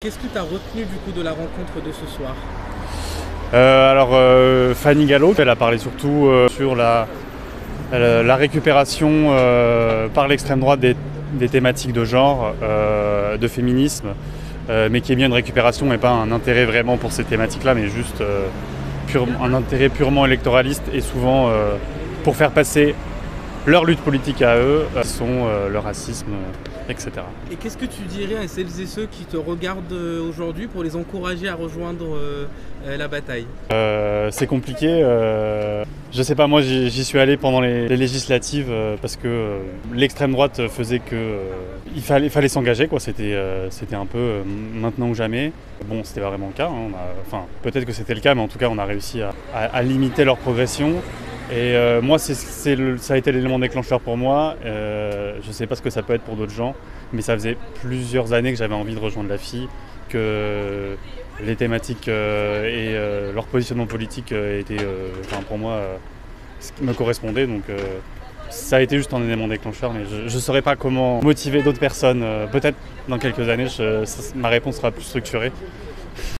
Qu'est-ce que tu as retenu du coup de la rencontre de ce soir? Fanny Gallo, elle a parlé surtout sur la récupération par l'extrême droite des thématiques de genre, de féminisme, mais qui est bien une récupération et pas un intérêt vraiment pour ces thématiques-là, mais juste un intérêt purement électoraliste et souvent pour faire passer leur lutte politique à eux, leur racisme, etc. Et qu'est-ce que tu dirais à celles et ceux qui te regardent aujourd'hui pour les encourager à rejoindre la bataille? C'est compliqué. Je sais pas, moi j'y suis allé pendant les législatives parce que l'extrême droite faisait que il fallait s'engager, quoi. C'était un peu maintenant ou jamais. Bon, c'était pas vraiment le cas, hein. Enfin, peut-être que c'était le cas, mais en tout cas on a réussi à limiter leur progression. Et moi, ça a été l'élément déclencheur pour moi. Je sais pas ce que ça peut être pour d'autres gens, mais ça faisait plusieurs années que j'avais envie de rejoindre la FI, que les thématiques et leur positionnement politique étaient, pour moi, ce qui me correspondait. Donc ça a été juste un élément déclencheur, mais je ne saurais pas comment motiver d'autres personnes. Peut-être dans quelques années, ma réponse sera plus structurée.